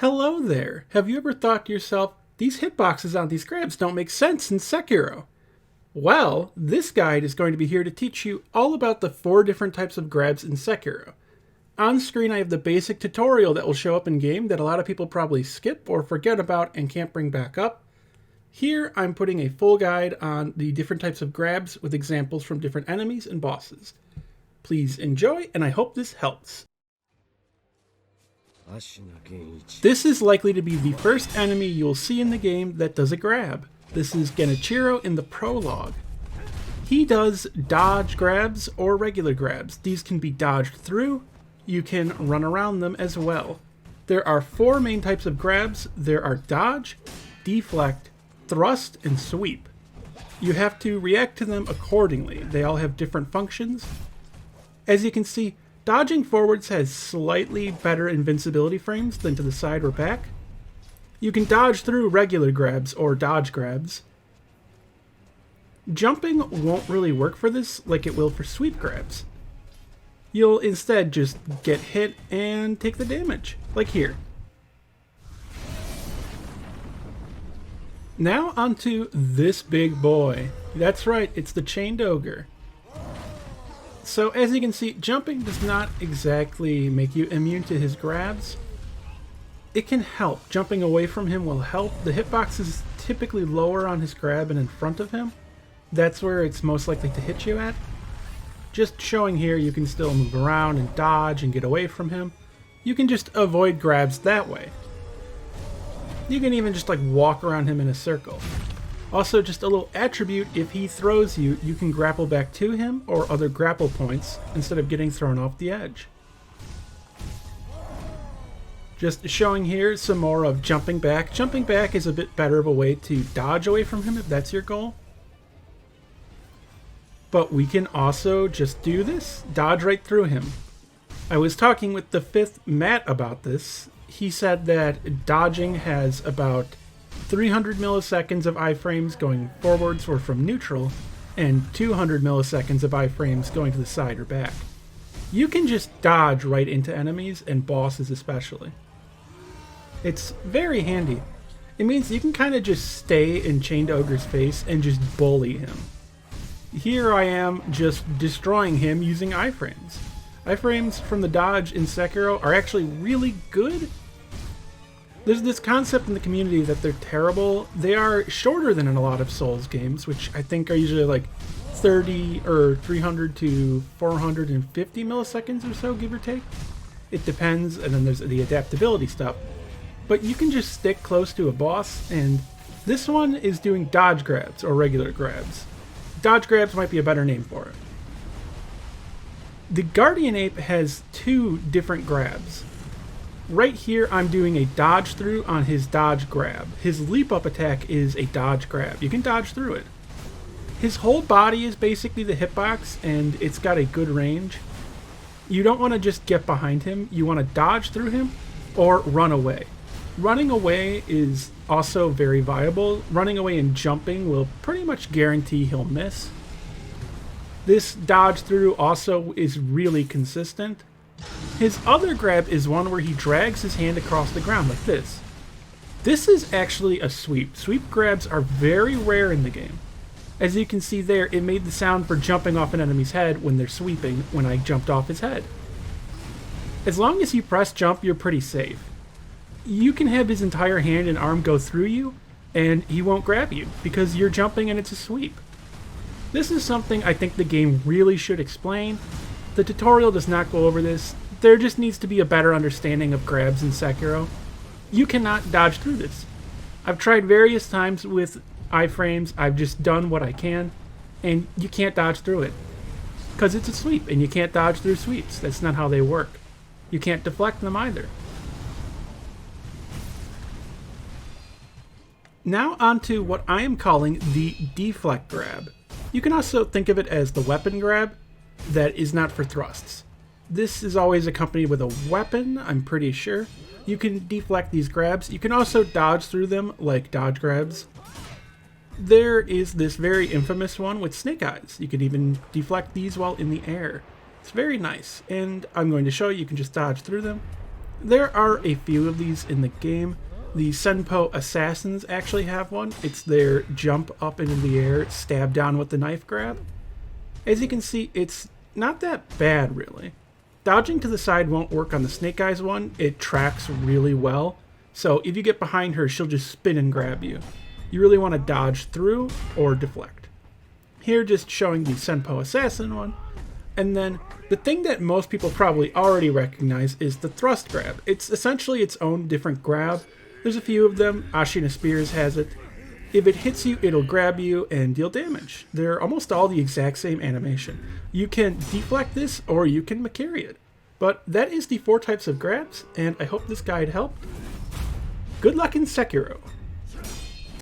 Hello there! Have you ever thought to yourself, these hitboxes on these grabs don't make sense in Sekiro? Well, this guide is going to be here to teach you all about the 4 different types of grabs in Sekiro. On screen I have the basic tutorial that will show up in game that a lot of people probably skip or forget about and can't bring back up. Here I'm putting a full guide on the different types of grabs with examples from different enemies and bosses. Please enjoy, and I hope this helps. This is likely to be the first enemy you'll see in the game that does a grab. This is Genichiro in the prologue. He does dodge grabs or regular grabs. These can be dodged through. You can run around them as well. There are 4 main types of grabs. There are dodge, deflect, thrust, and sweep. You have to react to them accordingly. They all have different functions. As you can see, dodging forwards has slightly better invincibility frames than to the side or back. You can dodge through regular grabs or dodge grabs. Jumping won't really work for this like it will for sweep grabs. You'll instead just get hit and take the damage, like here. Now onto this big boy. That's right, it's the chained ogre. So as you can see, jumping does not exactly make you immune to his grabs. It can help. Jumping away from him will help. The hitbox is typically lower on his grab and in front of him. That's where it's most likely to hit you at. Just showing here, you can still move around and dodge and get away from him. You can just avoid grabs that way. You can even just like walk around him in a circle. Also, just a little attribute, if he throws you, you can grapple back to him or other grapple points instead of getting thrown off the edge. Just showing here some more of jumping back. Jumping back is a bit better of a way to dodge away from him if that's your goal. But we can also just do this, dodge right through him. I was talking with TheFifthMatt about this. He said that dodging has about 300 milliseconds of iframes going forwards or from neutral, and 200 milliseconds of iframes going to the side or back. You can just dodge right into enemies, and bosses especially. It's very handy. It means you can kind of just stay in Chained Ogre's face and just bully him. Here I am just destroying him using iframes. Iframes from the dodge in Sekiro are actually really good. There's this concept in the community that they're terrible. They are shorter than in a lot of Souls games, which I think are usually like 30 or 300 to 450 milliseconds or so, give or take. It depends, and then there's the adaptability stuff. But you can just stick close to a boss, and this one is doing dodge grabs or regular grabs. Dodge grabs might be a better name for it. The Guardian Ape has 2 different grabs. Right here I'm doing a dodge through on his dodge grab. His leap up attack is a dodge grab. You can dodge through it. His whole body is basically the hitbox, and it's got a good range. You don't want to just get behind him. You want to dodge through him or run away. Running away is also very viable. Running away and jumping will pretty much guarantee he'll miss. This dodge through also is really consistent. His other grab is one where he drags his hand across the ground like this. This is actually a sweep. Sweep grabs are very rare in the game. As you can see there, it made the sound for jumping off an enemy's head when they're sweeping when I jumped off his head. As long as you press jump, you're pretty safe. You can have his entire hand and arm go through you, and he won't grab you because you're jumping and it's a sweep. This is something I think the game really should explain. The tutorial does not go over this. There just needs to be a better understanding of grabs in Sekiro. You cannot dodge through this. I've tried various times with iframes. I've just done what I can, and you can't dodge through it. Because it's a sweep, and you can't dodge through sweeps. That's not how they work. You can't deflect them either. Now onto what I am calling the Deflect Grab. You can also think of it as the weapon grab that is not for thrusts. This is always accompanied with a weapon, I'm pretty sure. You can deflect these grabs. You can also dodge through them like dodge grabs. There is this very infamous one with snake eyes. You can even deflect these while in the air. It's very nice, and I'm going to show you can just dodge through them. There are a few of these in the game. The Senpo Assassins actually have one. It's their jump up into the air, stab down with the knife grab. As you can see, it's not that bad really. Dodging to the side won't work on the Snake Eyes one. It tracks really well. So if you get behind her, she'll just spin and grab you. You really want to dodge through or deflect. Here just showing the Senpo Assassin one. And then the thing that most people probably already recognize is the thrust grab. It's essentially its own different grab. There's a few of them. Ashina Spears has it. If it hits you, it'll grab you and deal damage. They're almost all the exact same animation. You can deflect this or you can Mikiri it. But that is the 4 types of grabs, and I hope this guide helped. Good luck in Sekiro.